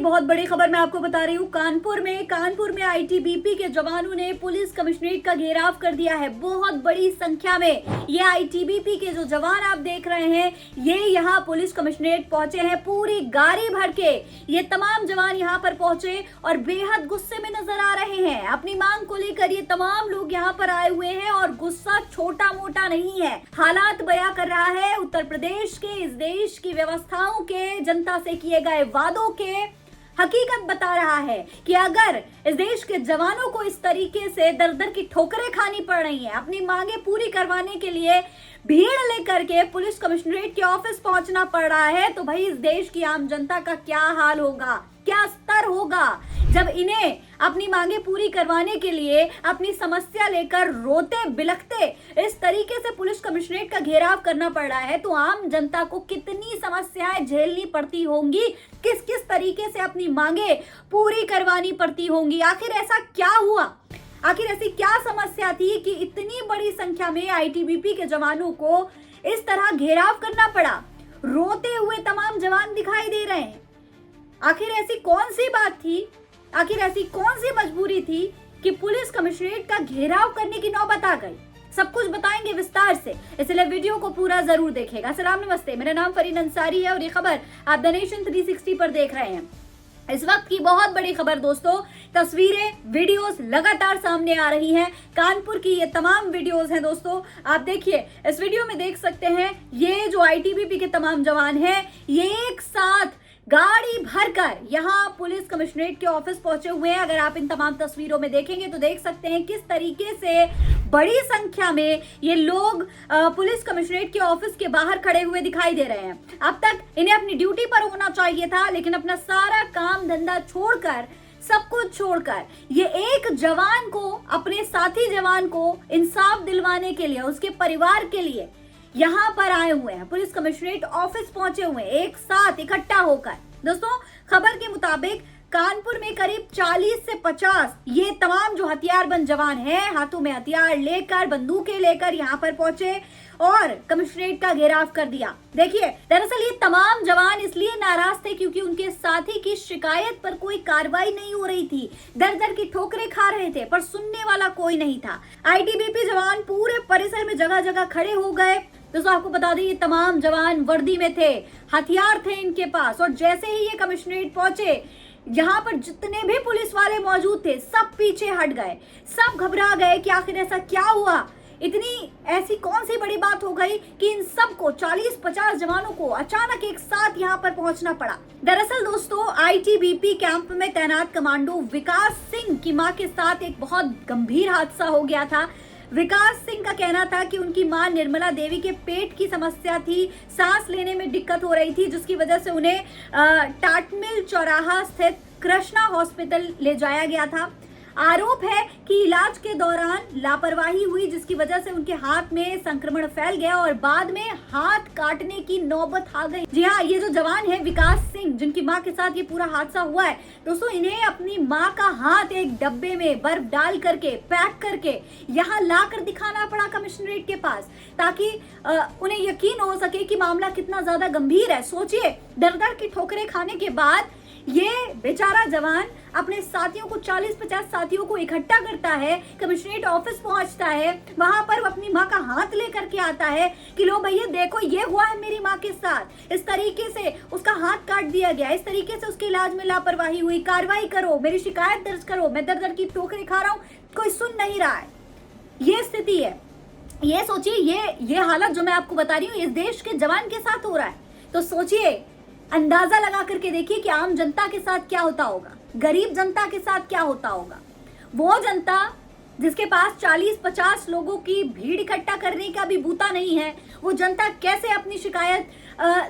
की बहुत बड़ी खबर मैं आपको बता रही हूँ। कानपुर में आईटीबीपी के जवानों ने पुलिस कमिश्नरेट का घेराव कर दिया है। बहुत बड़ी संख्या में ये आईटीबीपी के जो जवान आप देख रहे हैं, ये यहाँ पुलिस कमिश्नरेट पहुंचे हैं। पूरी गाड़ी भर के ये तमाम जवान यहाँ पर पहुंचे और बेहद गुस्से में नजर आ रहे हैं। अपनी मांग को लेकर ये तमाम लोग यहाँ पर आए हुए हैं और गुस्सा छोटा मोटा नहीं है। हालात बयां कर रहा है उत्तर प्रदेश के, इस देश की व्यवस्थाओं के, जनता से किए गए वादों के हकीकत बता रहा है कि अगर इस देश के जवानों को इस तरीके से दर दर की ठोकरें खानी पड़ रही हैं, अपनी मांगे पूरी करवाने के लिए भीड़ लेकर के पुलिस कमिश्नरेट के ऑफिस पहुंचना पड़ रहा है, तो भाई इस देश की आम जनता का क्या हाल होगा, क्या स्तर होगा जब इन्हें अपनी मांगे पूरी करवाने के लिए अपनी समस्या लेकर रोते बिलखते इस तरीके से पुलिस कमिश्नरेट का घेराव करना पड़ रहा है। तो आम जनता को कितनी समस्याएं झेलनी पड़ती होंगी, किस किस तरीके से अपनी मांगे पूरी करवानी पड़ती होंगी। आखिर ऐसा क्या हुआ, आखिर ऐसी क्या समस्या थी कि इतनी बड़ी संख्या में आईटीबीपी के जवानों को इस तरह घेराव करना पड़ा। रोते हुए तमाम जवान दिखाई दे रहे हैं। आखिर ऐसी कौन सी बात थी, आखिर ऐसी कौन सी मजबूरी थी कि पुलिस कमिश्नरेट का घेराव करने की नौबत आ गई। सब कुछ बताएंगे विस्तार से, इसलिए वीडियो को पूरा जरूर देखिएगा। सलाम नमस्ते, मेरा नाम फरीन अंसारी है और ये खबर आप द नेशन 360 पर देख रहे हैं। इस वक्त की बहुत बड़ी खबर दोस्तों, तस्वीरें, वीडियोस लगातार सामने आ रही हैं। कानपुर की ये तमाम वीडियोस हैं दोस्तों, आप देखिए। इस वीडियो में देख सकते हैं ये जो आईटीबीपी के तमाम जवान हैं, ये एक साथ गाड़ी भरकर यहाँ पुलिस कमिश्नरेट के ऑफिस पहुंचे हुए हैं। अगर आप इन तमाम तस्वीरों में देखेंगे तो देख सकते हैं किस तरीके से बड़ी संख्या में ये लोग पुलिस कमिश्नरेट के ऑफिस के बाहर खड़े हुए दिखाई दे रहे हैं। अब तक इन्हें अपनी ड्यूटी पर होना चाहिए था, लेकिन अपना सारा काम धंधा छोड़कर, सब कुछ छोड़कर ये एक जवान को, अपने साथी जवान को इंसाफ दिलवाने के लिए, उसके परिवार के लिए यहाँ पर आए हुए हैं। पुलिस कमिश्नरेट ऑफिस पहुंचे हुए हैं एक साथ इकट्ठा होकर। दोस्तों, खबर के मुताबिक कानपुर में करीब 40 से 50 ये तमाम जो हथियारबंद जवान हैं, हाथों में हथियार लेकर, बंदूकें लेकर यहाँ पर पहुंचे और कमिश्नरेट का घेराव कर दिया। देखिए, दरअसल ये तमाम जवान इसलिए नाराज थे क्योंकि उनके साथी की शिकायत पर कोई कार्रवाई नहीं हो रही थी। दर दर की ठोकरें खा रहे थे पर सुनने वाला कोई नहीं था। आईटीबीपी जवान पूरे परिसर में जगह जगह खड़े हो गए। दोस्तों, आपको बता दें ये तमाम जवान वर्दी में थे, हथियार थे इनके पास, और जैसे ही ये कमिश्नरेट पहुंचे, यहाँ पर जितने भी पुलिस वाले मौजूद थे सब पीछे हट गए, सब घबरा गए कि आखिर ऐसा क्या हुआ, इतनी ऐसी कौन सी बड़ी बात हो गई कि इन सबको 40-50 जवानों को अचानक एक साथ यहाँ पर पहुंचना पड़ा। दरअसल दोस्तों, आईटीबीपी कैंप में तैनात कमांडो विकास सिंह की मां के साथ एक बहुत गंभीर हादसा हो गया था। विकास सिंह का कहना था कि उनकी मां निर्मला देवी के पेट की समस्या थी, सांस लेने में दिक्कत हो रही थी, जिसकी वजह से उन्हें टाटमिल चौराहा स्थित कृष्णा हॉस्पिटल ले जाया गया था। आरोप है कि इलाज के दौरान लापरवाही हुई, जिसकी वजह से उनके हाथ में संक्रमण फैल गया और बाद में हाथ काटने की नौबत आ गई। जी हाँ, ये जो जवान है विकास सिंह, जिनकी मां के साथ ये पूरा हादसा हुआ है दोस्तों, इन्हें अपनी मां का हाथ एक डब्बे में बर्फ डाल करके, पैक करके यहाँ ला कर दिखाना पड़ा कमिश्नरेट के पास, ताकि उन्हें यकीन हो सके कि मामला कितना ज्यादा गंभीर है। सोचिए, दर दर की ठोकरें खाने के बाद ये बेचारा जवान अपने साथियों को, 40-50 साथियों को इकट्ठा करता है, कमिश्नरेट ऑफिस पहुंचता है, वहां पर अपनी मां का हाथ लेकर के आता है कि लो भैया देखो ये हुआ है मेरी मां के साथ, इस तरीके से उसका हाथ काट दिया गया, इस तरीके से उसके इलाज में लापरवाही हुई, कार्रवाई करो, मेरी शिकायत दर्ज करो, मैं दर दर की ठोकरें खा रहा हूँ, कोई सुन नहीं रहा है। ये स्थिति है। ये सोचिए, ये हालत जो मैं आपको बता रही हूँ इस देश के जवान के साथ हो रहा है, तो सोचिए, अंदाजा लगा करके देखिए कि आम जनता के साथ क्या होता होगा, गरीब जनता के साथ क्या होता होगा। वो जनता जिसके पास 40-50 लोगों की भीड़ इकट्ठा करने का भी बूता नहीं है, वो जनता कैसे अपनी शिकायत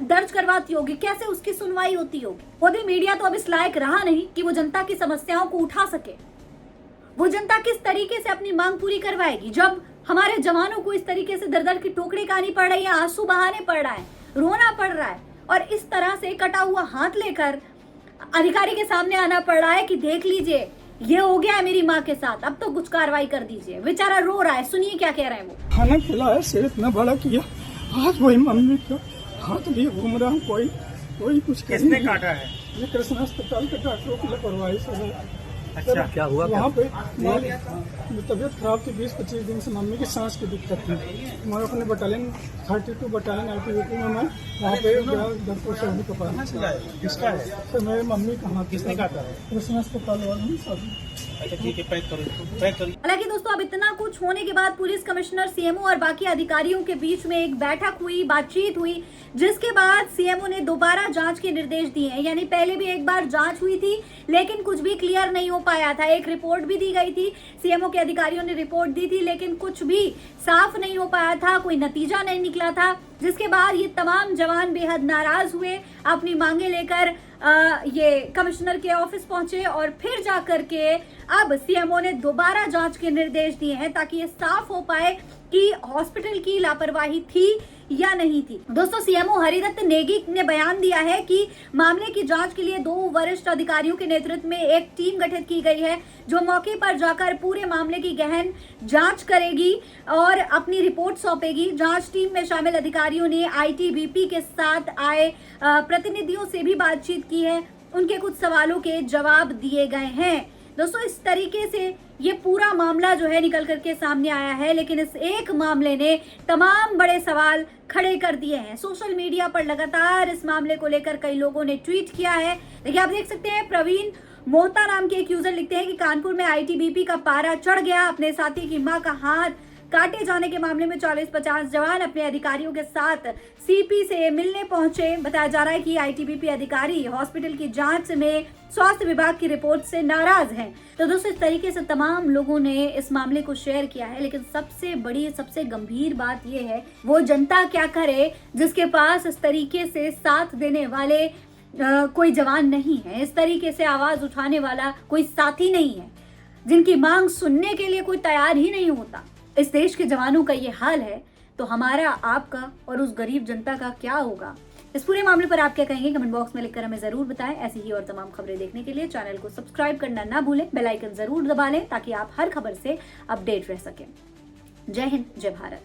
दर्ज करवाती होगी, कैसे उसकी सुनवाई होती होगी। मोदी मीडिया तो अब इस लायक रहा नहीं कि वो जनता की समस्याओं को उठा सके। वो जनता किस तरीके से अपनी मांग पूरी करवाएगी जब हमारे जवानों को इस तरीके से दर दर की ठोकरें खानी पड़ रही है, आंसू बहाने पड़ रहा है, रोना पड़ रहा है, और इस तरह से कटा हुआ हाथ लेकर अधिकारी के सामने आना पड़ रहा है कि देख लीजिए ये हो गया है मेरी माँ के साथ, अब तो कुछ कार्रवाई कर दीजिए। बेचारा रो रहा है, सुनिए क्या कह रहे हैं वो। खाना खिलाया, सिर इतना बड़ा किया, हाथ वही मम्मी का हाथ भी घूम रहा हूँ, कोई कुछ किसने काटा है? ये कृष्णा अस्पताल के डॉक्टरों की लापरवाही से है। अच्छा, क्या हुआ क्या? वहाँ पे मेरी तबीयत खराब थी, 20-25 दिन से मम्मी की सांस की दिक्कत थी। मैं अपने बटालियन 32 बटालियन आईटीबीपी में मैं वहाँ पे गया डॉक्टर शहरी के पास। किसका है? तो मेरी मम्मी कहाँ थी? किसने काटा है? कृष्णा अस्पताल वालों ने सब। अच्छा ठीक है, पैक करो इसको, पैक करो। हालांकि दोस्तों अब इतना कुछ होने के बाद पुलिस कमिश्नर, सीएमओ और बाकी अधिकारियों के बीच में एक बैठक हुई, बातचीत हुई, जिसके बाद सीएमओ ने दोबारा जांच के निर्देश दिए हैं। यानी पहले भी एक बार जांच हुई थी लेकिन कुछ भी क्लियर नहीं हो पाया था। एक रिपोर्ट भी दी गई थी, सीएमओ के अधिकारियों ने रिपोर्ट दी थी लेकिन कुछ भी साफ नहीं हो पाया था, कोई नतीजा नहीं निकला था। जिसके बाद ये तमाम जवान बेहद नाराज हुए, अपनी मांगे लेकर ये कमिश्नर के ऑफिस पहुंचे और फिर जाकर के अब सीएमओ ने दोबारा जांच के निर्देश दिए हैं ताकि ये साफ हो पाए कि हॉस्पिटल की लापरवाही थी या नहीं थी। दोस्तों सीएमओ हरिदत्त नेगी ने बयान दिया है कि मामले की जांच के लिए 2 वरिष्ठ अधिकारियों के नेतृत्व में एक टीम गठित की गई है जो मौके पर जाकर पूरे मामले की गहन जांच करेगी और अपनी रिपोर्ट सौंपेगी। जांच टीम में शामिल अधिकारियों ने आईटीबीपी के साथ आए प्रतिनिधियों से भी बातचीत की है, उनके कुछ सवालों के जवाब दिए गए हैं। दोस्तों इस तरीके से ये पूरा मामला जो है निकल करके सामने आया है, लेकिन इस एक मामले ने तमाम बड़े सवाल खड़े कर दिए हैं। सोशल मीडिया पर लगातार इस मामले को लेकर कई लोगों ने ट्वीट किया है। देखिए आप देख सकते हैं, प्रवीण मोहता नाम के एक यूजर लिखते हैं कि कानपुर में आईटीबीपी का पारा चढ़ गया, अपने साथी की मां का हाथ काटे जाने के मामले में 40-50 जवान अपने अधिकारियों के साथ सीपी से मिलने पहुंचे। बताया जा रहा है कि आईटीबीपी अधिकारी हॉस्पिटल की जांच में स्वास्थ्य विभाग की रिपोर्ट से नाराज हैं। तो दोस्तों इस तरीके से तमाम लोगों ने इस मामले को शेयर किया है, लेकिन सबसे बड़ी, सबसे गंभीर बात यह है वो जनता क्या करे जिसके पास इस तरीके से साथ देने वाले कोई जवान नहीं है, इस तरीके से आवाज उठाने वाला कोई साथी नहीं है, जिनकी मांग सुनने के लिए कोई तैयार ही नहीं होता। इस देश के जवानों का ये हाल है तो हमारा, आपका और उस गरीब जनता का क्या होगा? इस पूरे मामले पर आप क्या कहेंगे? कमेंट बॉक्स में लिखकर हमें जरूर बताएं। ऐसी ही और तमाम खबरें देखने के लिए चैनल को सब्सक्राइब करना ना भूलें, बेल आइकन जरूर दबा लें ताकि आप हर खबर से अपडेट रह सकें। जय हिंद, जय भारत।